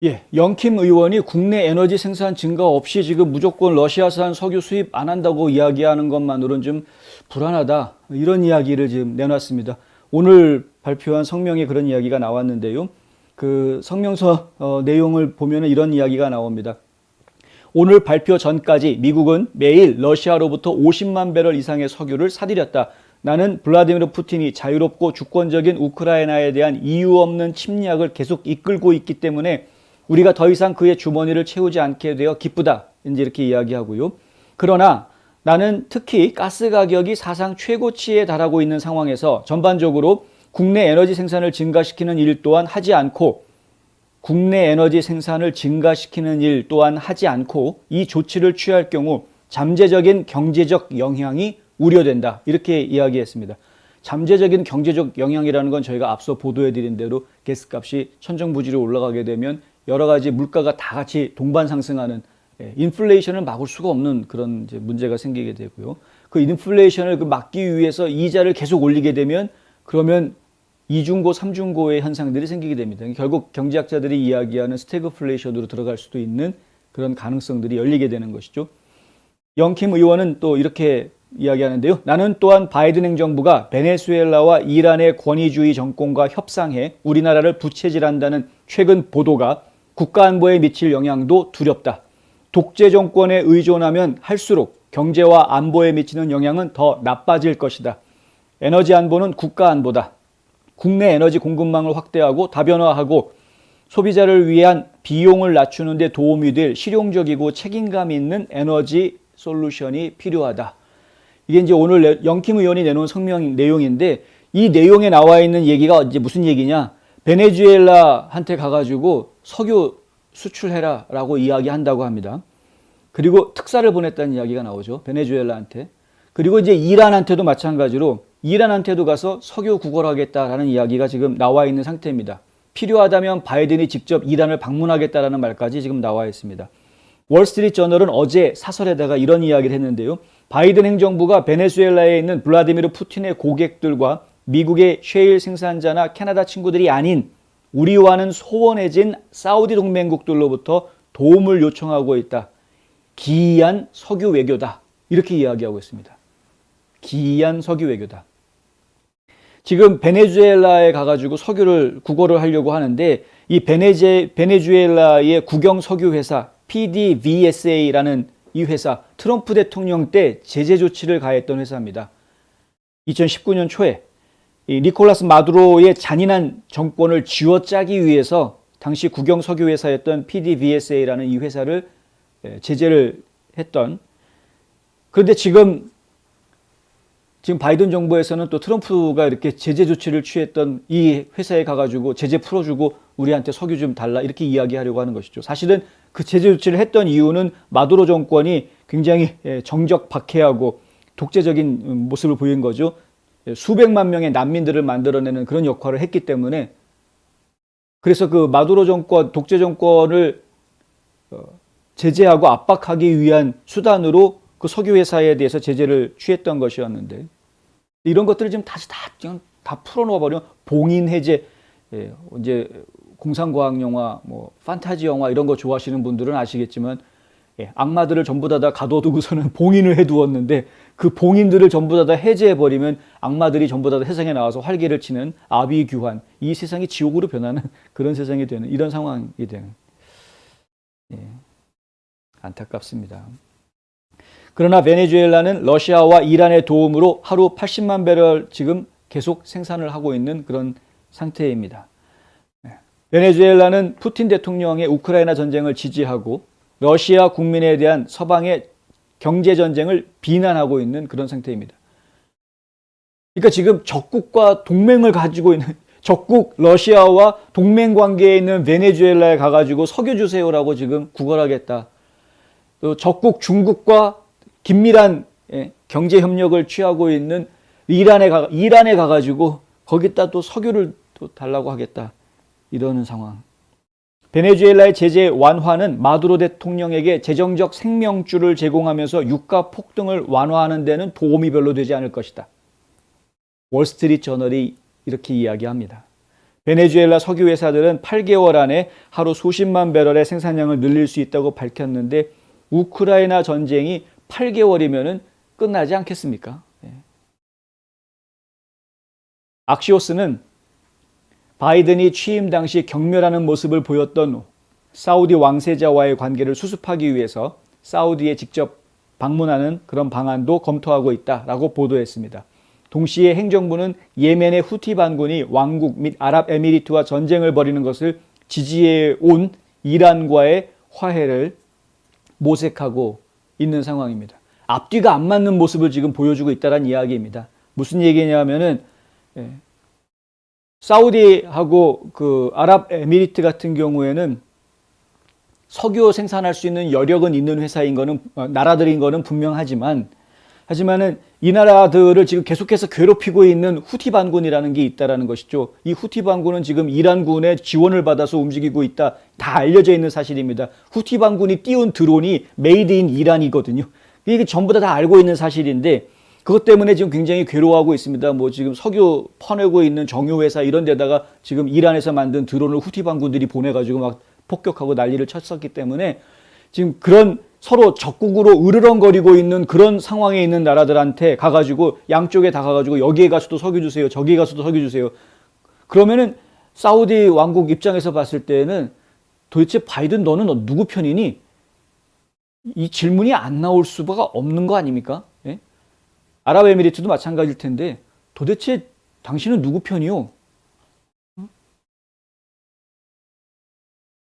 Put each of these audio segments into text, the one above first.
예, 영킴 의원이 국내 에너지 생산 증가 없이 지금 무조건 러시아산 석유 수입 안 한다고 이야기하는 것만으로는 좀 불안하다. 이런 이야기를 지금 내놨습니다. 오늘 발표한 성명에 그런 이야기가 나왔는데요. 그 성명서 내용을 보면 이런 이야기가 나옵니다. 오늘 발표 전까지 미국은 매일 러시아로부터 50만 배럴 이상의 석유를 사들였다. 나는 블라디미르 푸틴이 자유롭고 주권적인 우크라이나에 대한 이유 없는 침략을 계속 이끌고 있기 때문에 우리가 더 이상 그의 주머니를 채우지 않게 되어 기쁘다. 이제 이렇게 이야기하고요. 그러나 나는 특히 가스 가격이 사상 최고치에 달하고 있는 상황에서 전반적으로 국내 에너지 생산을 증가시키는 일 또한 하지 않고 국내 에너지 생산을 증가시키는 일 또한 하지 않고 이 조치를 취할 경우 잠재적인 경제적 영향이 우려된다. 이렇게 이야기했습니다. 잠재적인 경제적 영향이라는 건 저희가 앞서 보도해드린 대로 가스값이 천정부지로 올라가게 되면 여러 가지 물가가 다 같이 동반 상승하는 인플레이션을 막을 수가 없는 그런 이제 문제가 생기게 되고요. 그 인플레이션을 막기 위해서 이자를 계속 올리게 되면 그러면 이중고, 삼중고의 현상들이 생기게 됩니다. 결국 경제학자들이 이야기하는 스태그플레이션으로 들어갈 수도 있는 그런 가능성들이 열리게 되는 것이죠. 영킴 의원은 또 이렇게 이야기하는데요. 나는 또한 바이든 행정부가 베네수엘라와 이란의 권위주의 정권과 협상해 우리나라를 부채질한다는 최근 보도가 국가안보에 미칠 영향도 두렵다. 독재 정권에 의존하면 할수록 경제와 안보에 미치는 영향은 더 나빠질 것이다. 에너지 안보는 국가 안보다. 국내 에너지 공급망을 확대하고 다변화하고 소비자를 위한 비용을 낮추는 데 도움이 될 실용적이고 책임감 있는 에너지 솔루션이 필요하다. 이게 이제 오늘 영킴 의원이 내놓은 성명 내용인데 이 내용에 나와 있는 얘기가 이제 무슨 얘기냐? 베네수엘라한테 가가지고 석유 수출해라 라고 이야기한다고 합니다. 그리고 특사를 보냈다는 이야기가 나오죠. 베네수엘라한테. 그리고 이제 이란한테도 마찬가지로 이란한테도 가서 석유 구걸하겠다라는 이야기가 지금 나와 있는 상태입니다. 필요하다면 바이든이 직접 이란을 방문하겠다라는 말까지 지금 나와 있습니다. 월스트리트 저널은 어제 사설에다가 이런 이야기를 했는데요. 바이든 행정부가 베네수엘라에 있는 블라디미르 푸틴의 고객들과 미국의 셰일 생산자나 캐나다 친구들이 아닌 우리와는 소원해진 사우디 동맹국들로부터 도움을 요청하고 있다. 기이한 석유 외교다. 이렇게 이야기하고 있습니다. 기이한 석유 외교다. 지금 베네수엘라에 가가지고 석유를 구걸을 하려고 하는데 이 베네수엘라의 국영 석유 회사 PDVSA라는 이 회사 트럼프 대통령 때 제재 조치를 가했던 회사입니다. 2019년 초에 이 니콜라스 마두로의 잔인한 정권을 쥐어짜기 위해서 당시 국영 석유 회사였던 PDVSA라는 이 회사를 제재를 했던, 그런데 지금 바이든 정부에서는 또 트럼프가 이렇게 제재 조치를 취했던 이 회사에 가가지고 제재 풀어주고 우리한테 석유 좀 달라 이렇게 이야기하려고 하는 것이죠. 사실은 그 제재 조치를 했던 이유는 마두로 정권이 굉장히 정적 박해하고 독재적인 모습을 보인 거죠. 수백만 명의 난민들을 만들어내는 그런 역할을 했기 때문에, 그래서 그 마두로 정권, 독재 정권을 제재하고 압박하기 위한 수단으로 그 석유 회사에 대해서 제재를 취했던 것이었는데, 이런 것들을 지금 다시 다 풀어놓아 버리면 봉인 해제, 이제 공상과학 영화, 뭐 판타지 영화 이런 거 좋아하시는 분들은 아시겠지만 악마들을 전부 다 가둬두고서는 봉인을 해두었는데 그 봉인들을 전부 다 해제해버리면 악마들이 전부 다 세상에 나와서 활개를 치는 아비규환, 이 세상이 지옥으로 변하는 그런 세상이 되는 이런 상황이 되는, 안타깝습니다. 그러나 베네수엘라는 러시아와 이란의 도움으로 하루 80만 배럴 지금 계속 생산을 하고 있는 그런 상태입니다. 베네수엘라는 푸틴 대통령의 우크라이나 전쟁을 지지하고 러시아 국민에 대한 서방의 경제 전쟁을 비난하고 있는 그런 상태입니다. 그러니까 지금 적국과 동맹을 가지고 있는, 적국 러시아와 동맹 관계에 있는 베네수엘라에 가가지고 석유 주세요라고 지금 구걸하겠다. 또 적국 중국과 긴밀한 경제 협력을 취하고 있는 이란에 가가지고 거기다 또 석유를 또 달라고 하겠다. 이러는 상황. 베네수엘라의 제재 완화는 마두로 대통령에게 재정적 생명줄을 제공하면서 유가 폭등을 완화하는 데는 도움이 별로 되지 않을 것이다. 월스트리트 저널이 이렇게 이야기합니다. 베네수엘라 석유 회사들은 8개월 안에 하루 수십만 배럴의 생산량을 늘릴 수 있다고 밝혔는데 우크라이나 전쟁이 8개월이면은 끝나지 않겠습니까? 악시오스는 바이든이 취임 당시 경멸하는 모습을 보였던 사우디 왕세자와의 관계를 수습하기 위해서 사우디에 직접 방문하는 그런 방안도 검토하고 있다라고 보도했습니다. 동시에 행정부는 예멘의 후티 반군이 왕국 및 아랍에미리트와 전쟁을 벌이는 것을 지지해 온 이란과의 화해를 모색하고 있는 상황입니다. 앞뒤가 안 맞는 모습을 지금 보여주고 있다는 이야기입니다. 무슨 얘기냐면은 사우디하고 그 아랍에미리트 같은 경우에는 석유 생산할 수 있는 여력은 있는 회사인 거는 나라들인 거는 하지만은 이 나라들을 지금 계속해서 괴롭히고 있는 후티 반군이라는 게 있다라는 것이죠. 이 후티 반군은 지금 이란군의 지원을 받아서 움직이고 있다. 다 알려져 있는 사실입니다. 후티 반군이 띄운 드론이 메이드 인 이란이거든요. 이게 전부 다 알고 있는 사실인데 그것 때문에 지금 굉장히 괴로워하고 있습니다. 뭐 지금 석유 퍼내고 있는 정유회사 이런 데다가 지금 이란에서 만든 드론을 후티 반군들이 보내가지고 막 폭격하고 난리를 쳤었기 때문에 지금 그런 서로 적국으로 으르렁거리고 있는 그런 상황에 있는 나라들한테 가가지고 양쪽에 다 가가지고 여기에 가서도 석유 주세요. 저기에 가서도 석유 주세요. 그러면은 사우디 왕국 입장에서 봤을 때는 도대체 바이든 너는 누구 편이니? 이 질문이 안 나올 수가 없는 거 아닙니까? 예? 아랍에미리트도 마찬가지일 텐데 도대체 당신은 누구 편이요?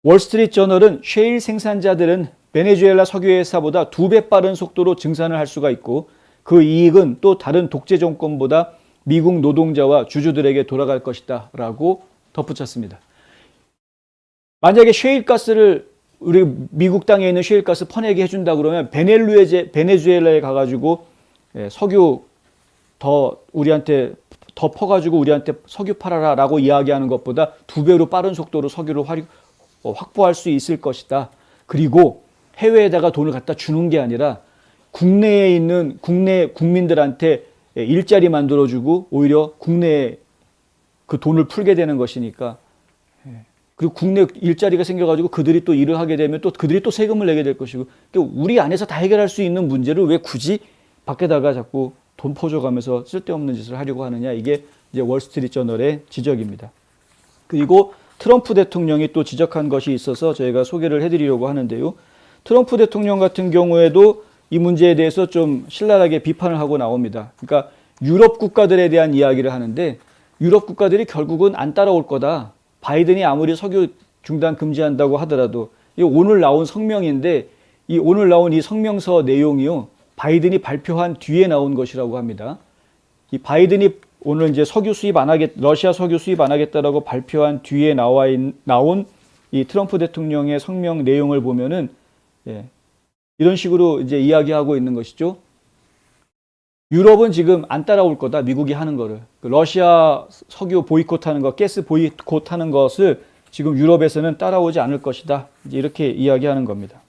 월스트리트 저널은 셰일 생산자들은 베네수엘라 석유회사보다 2배 빠른 속도로 증산을 할 수가 있고 그 이익은 또 다른 독재 정권보다 미국 노동자와 주주들에게 돌아갈 것이다 라고 덧붙였습니다. 만약에 셰일가스를 우리 미국 땅에 있는 셰일가스 퍼내게 해준다 그러면 베네수엘라에 가가지고 석유 더 우리한테 더 퍼가지고 우리한테 석유 팔아라 라고 이야기하는 것보다 2배로 빠른 속도로 석유를 확보할 수 있을 것이다. 그리고 해외에다가 돈을 갖다 주는 게 아니라 국내에 있는 국내 국민들한테 일자리 만들어주고 오히려 국내에 그 돈을 풀게 되는 것이니까 그리고 국내 일자리가 생겨가지고 그들이 또 일을 하게 되면 또 그들이 또 세금을 내게 될 것이고 그러니까 우리 안에서 다 해결할 수 있는 문제를 왜 굳이 밖에다가 자꾸 돈 퍼줘가면서 쓸데없는 짓을 하려고 하느냐 이게 이제 월스트리트 저널의 지적입니다. 그리고 트럼프 대통령이 또 지적한 것이 있어서 저희가 소개를 해드리려고 하는데요. 트럼프 대통령 같은 경우에도 이 문제에 대해서 좀 신랄하게 비판을 하고 나옵니다. 그러니까 유럽 국가들에 대한 이야기를 하는데 유럽 국가들이 결국은 안 따라올 거다. 바이든이 아무리 석유 중단 금지한다고 하더라도 이 오늘 나온 성명인데 이 오늘 나온 이 성명서 내용이요. 바이든이 발표한 뒤에 나온 것이라고 합니다. 이 바이든이 오늘 이제 러시아 석유 수입 안 하겠다라고 발표한 뒤에 나온 이 트럼프 대통령의 성명 내용을 보면은 이런 식으로 이제 이야기하고 있는 것이죠. 유럽은 지금 안 따라올 거다. 미국이 하는 거를. 러시아 석유 보이콧하는 것, 가스 보이콧하는 것을 지금 유럽에서는 따라오지 않을 것이다. 이제 이렇게 이야기하는 겁니다.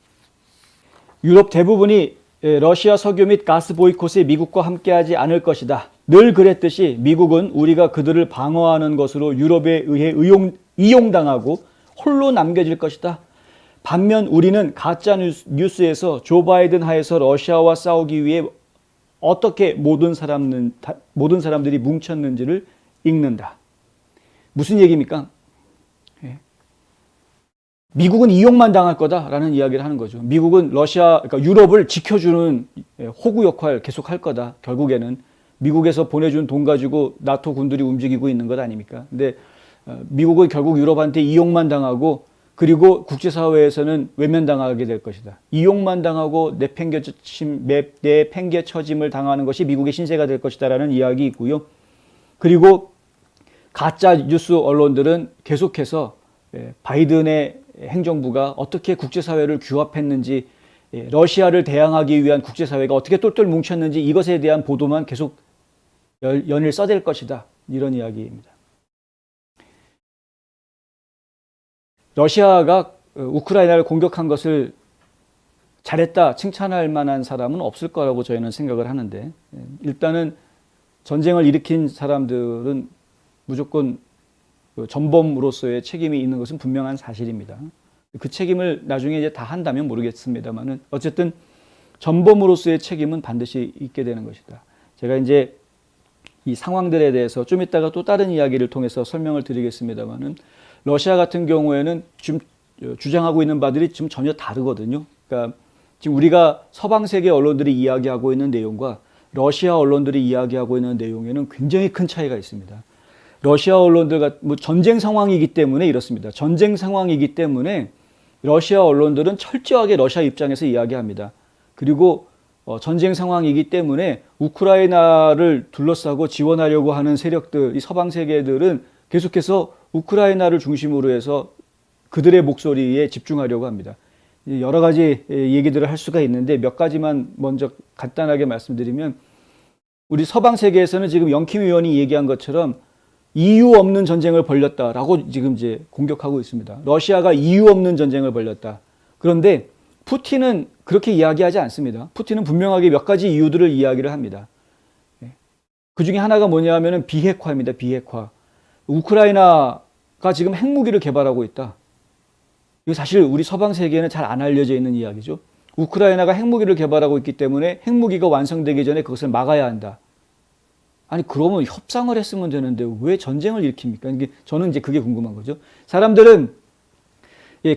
유럽 대부분이 러시아 석유 및 가스 보이콧에 미국과 함께하지 않을 것이다. 늘 그랬듯이 미국은 우리가 그들을 방어하는 것으로 유럽에 의해 이용당하고 홀로 남겨질 것이다. 반면 우리는 가짜 뉴스에서 조 바이든 하에서 러시아와 싸우기 위해 어떻게 모든 사람들이 뭉쳤는지를 읽는다. 무슨 얘기입니까? 미국은 이용만 당할 거다라는 이야기를 하는 거죠. 미국은 그러니까 유럽을 지켜주는 호구 역할 계속 할 거다. 결국에는 미국에서 보내준 돈 가지고 나토 군들이 움직이고 있는 것 아닙니까? 근데 미국은 결국 유럽한테 이용만 당하고 그리고 국제사회에서는 외면당하게 될 것이다. 이용만 당하고 내팽개쳐짐을 당하는 것이 미국의 신세가 될 것이다라는 이야기 있고요. 그리고 가짜 뉴스 언론들은 계속해서 바이든의 행정부가 어떻게 국제사회를 규합했는지 러시아를 대항하기 위한 국제사회가 어떻게 똘똘 뭉쳤는지 이것에 대한 보도만 계속 연일 써댈 것이다. 이런 이야기입니다. 러시아가 우크라이나를 공격한 것을 잘했다 칭찬할 만한 사람은 없을 거라고 저희는 생각을 하는데 일단은 전쟁을 일으킨 사람들은 무조건 전범으로서의 책임이 있는 것은 분명한 사실입니다. 그 책임을 나중에 이제 다 한다면 모르겠습니다만은 어쨌든 전범으로서의 책임은 반드시 있게 되는 것이다. 제가 이제 이 상황들에 대해서 좀 이따가 또 다른 이야기를 통해서 설명을 드리겠습니다만은 러시아 같은 경우에는 지금 주장하고 있는 바들이 지금 전혀 다르거든요. 그러니까 지금 우리가 서방 세계 언론들이 이야기하고 있는 내용과 러시아 언론들이 이야기하고 있는 내용에는 굉장히 큰 차이가 있습니다. 러시아 언론들 뭐 전쟁 상황이기 때문에 이렇습니다. 전쟁 상황이기 때문에 러시아 언론들은 철저하게 러시아 입장에서 이야기합니다. 그리고 전쟁 상황이기 때문에 우크라이나를 둘러싸고 지원하려고 하는 세력들, 이 서방 세계들은 계속해서 우크라이나를 중심으로 해서 그들의 목소리에 집중하려고 합니다. 여러 가지 얘기들을 할 수가 있는데 몇 가지만 먼저 간단하게 말씀드리면 우리 서방 세계에서는 지금 영킴 의원이 얘기한 것처럼 이유 없는 전쟁을 벌였다라고 지금 이제 공격하고 있습니다. 러시아가 이유 없는 전쟁을 벌였다. 그런데 푸틴은 그렇게 이야기하지 않습니다. 푸틴은 분명하게 몇 가지 이유들을 이야기를 합니다. 그 중에 하나가 뭐냐면은 비핵화입니다. 비핵화. 우크라이나가 지금 핵무기를 개발하고 있다. 이거 사실 우리 서방 세계에는 잘 안 알려져 있는 이야기죠. 우크라이나가 핵무기를 개발하고 있기 때문에 핵무기가 완성되기 전에 그것을 막아야 한다. 아니 그러면 협상을 했으면 되는데 왜 전쟁을 일으킵니까? 저는 이제 그게 궁금한 거죠. 사람들은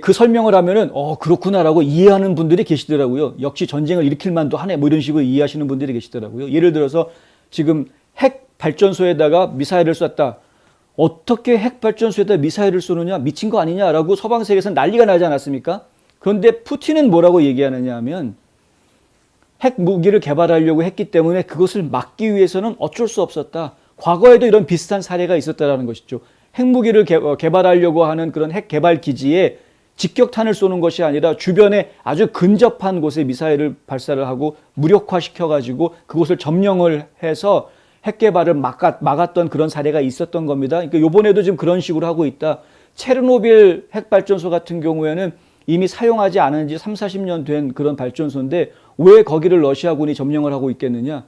그 설명을 하면은 그렇구나라고 이해하는 분들이 계시더라고요. 역시 전쟁을 일으킬 만도 하네 뭐 이런 식으로 이해하시는 분들이 계시더라고요. 예를 들어서 지금 핵 발전소에다가 미사일을 쐈다. 어떻게 핵 발전소에다 미사일을 쏘느냐 미친 거 아니냐라고 서방 세계에서 난리가 나지 않았습니까? 그런데 푸틴은 뭐라고 얘기하느냐 하면 핵 무기를 개발하려고 했기 때문에 그것을 막기 위해서는 어쩔 수 없었다. 과거에도 이런 비슷한 사례가 있었다라는 것이죠. 핵무기를 개발하려고 하는 그런 핵 개발 기지에 직격탄을 쏘는 것이 아니라 주변에 아주 근접한 곳에 미사일을 발사를 하고 무력화시켜가지고 그곳을 점령을 해서 핵 개발을 막았던 그런 사례가 있었던 겁니다. 그러니까 이번에도 지금 그런 식으로 하고 있다. 체르노빌 핵발전소 같은 경우에는 이미 사용하지 않은 지 30, 40년 된 그런 발전소인데 왜 거기를 러시아군이 점령을 하고 있겠느냐?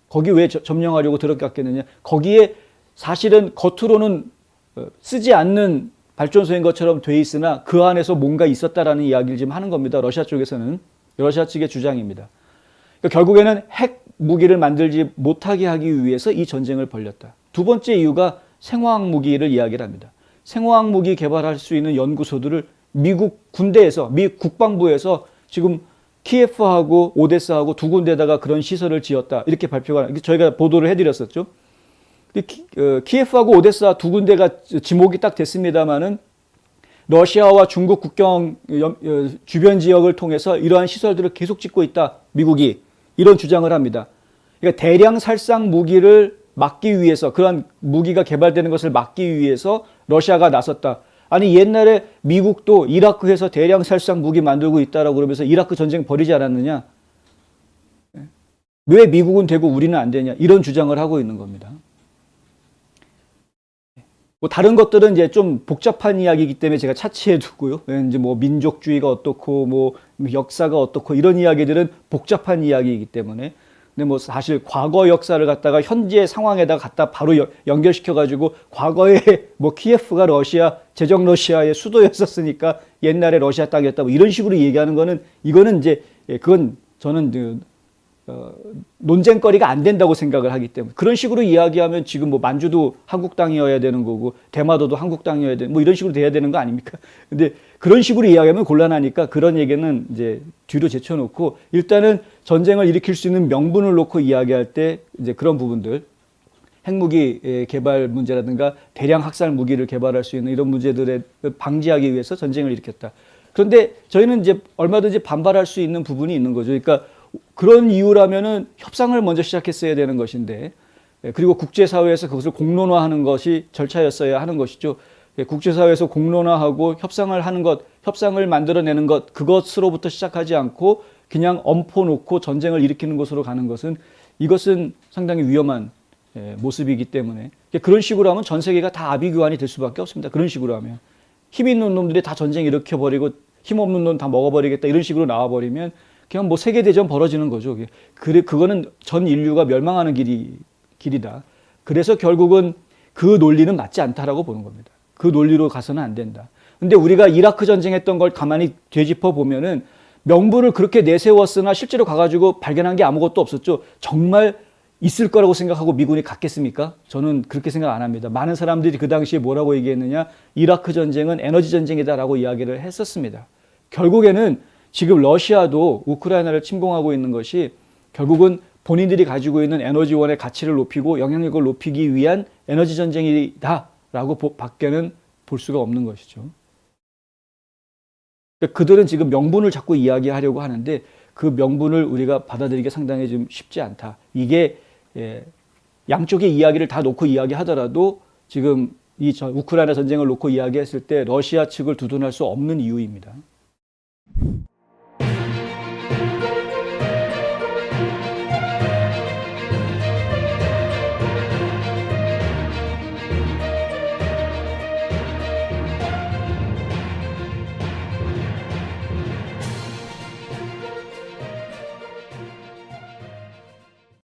거기 왜 점령하려고 들어갔겠느냐? 거기에 사실은 겉으로는 쓰지 않는 발전소인 것처럼 돼 있으나 그 안에서 뭔가 있었다라는 이야기를 지금 하는 겁니다. 러시아 쪽에서는. 러시아 측의 주장입니다. 그러니까 결국에는 핵 무기를 만들지 못하게 하기 위해서 이 전쟁을 벌였다. 두 번째 이유가 생화학 무기를 이야기를 합니다. 생화학 무기 개발할 수 있는 연구소들을 미국 군대에서, 미 국방부에서 지금 키예프하고 오데사하고 두 군데다가 그런 시설을 지었다. 이렇게 발표가, 저희가 보도를 해드렸었죠. 키예프하고 오데사 두 군데가 지목이 딱 됐습니다만은 러시아와 중국 국경 주변 지역을 통해서 이러한 시설들을 계속 짓고 있다. 미국이 이런 주장을 합니다. 그러니까 대량 살상 무기를 막기 위해서 그러한 무기가 개발되는 것을 막기 위해서 러시아가 나섰다. 아니 옛날에 미국도 이라크에서 대량 살상 무기 만들고 있다라고 그러면서 이라크 전쟁 벌이지 않았느냐? 왜 미국은 되고 우리는 안 되냐? 이런 주장을 하고 있는 겁니다. 뭐 다른 것들은 이제 좀 복잡한 이야기이기 때문에 제가 차치해 두고요. 이제 뭐 민족주의가 어떻고 뭐 역사가 어떻고 이런 이야기들은 복잡한 이야기이기 때문에. 근데 뭐 사실 과거 역사를 갖다가 현재 상황에다가 갖다 바로 연결시켜 가지고 과거에 뭐 키예프가 러시아 제정 러시아의 수도였었으니까 옛날에 러시아 땅이었다 뭐 이런 식으로 얘기하는 거는 이거는 이제 그건 저는 논쟁거리가 안 된다고 생각을 하기 때문에 그런 식으로 이야기하면 지금 뭐 만주도 한국 땅이어야 되는 거고 대마도도 한국 땅이어야 되는 뭐 이런 식으로 돼야 되는 거 아닙니까? 근데 그런 식으로 이야기하면 곤란하니까 그런 얘기는 이제 뒤로 제쳐놓고 일단은 전쟁을 일으킬 수 있는 명분을 놓고 이야기할 때 이제 그런 부분들 핵무기 개발 문제라든가 대량 학살 무기를 개발할 수 있는 이런 문제들을 방지하기 위해서 전쟁을 일으켰다. 그런데 저희는 이제 얼마든지 반발할 수 있는 부분이 있는 거죠. 그러니까 그런 이유라면은 협상을 먼저 시작했어야 되는 것인데, 그리고 국제사회에서 그것을 공론화하는 것이 절차였어야 하는 것이죠. 국제사회에서 공론화하고 협상을 하는 것, 협상을 만들어내는 것, 그것으로부터 시작하지 않고 그냥 엄포 놓고 전쟁을 일으키는 것으로 가는 것은 이것은 상당히 위험한 모습이기 때문에 그런 식으로 하면 전 세계가 다 아비규환이 될 수밖에 없습니다. 그런 식으로 하면 힘 있는 놈들이 다 전쟁 일으켜버리고 힘 없는 놈 다 먹어버리겠다 이런 식으로 나와버리면 그냥 뭐 세계대전 벌어지는 거죠. 그거는 전 인류가 멸망하는 길이다. 그래서 결국은 그 논리는 맞지 않다라고 보는 겁니다. 그 논리로 가서는 안 된다. 근데 우리가 이라크 전쟁했던 걸 가만히 되짚어 보면은 명분을 그렇게 내세웠으나 실제로 가가지고 발견한 게 아무것도 없었죠. 정말 있을 거라고 생각하고 미군이 갔겠습니까? 저는 그렇게 생각 안 합니다. 많은 사람들이 그 당시에 뭐라고 얘기했느냐? 이라크 전쟁은 에너지 전쟁이다라고 이야기를 했었습니다. 결국에는 지금 러시아도 우크라이나를 침공하고 있는 것이 결국은 본인들이 가지고 있는 에너지원의 가치를 높이고 영향력을 높이기 위한 에너지 전쟁이다라고 밖에는 볼 수가 없는 것이죠. 그들은 지금 명분을 자꾸 이야기하려고 하는데 그 명분을 우리가 받아들이기 상당히 좀 쉽지 않다. 이게 양쪽의 이야기를 다 놓고 이야기하더라도 지금 이 우크라이나 전쟁을 놓고 이야기했을 때 러시아 측을 두둔할 수 없는 이유입니다.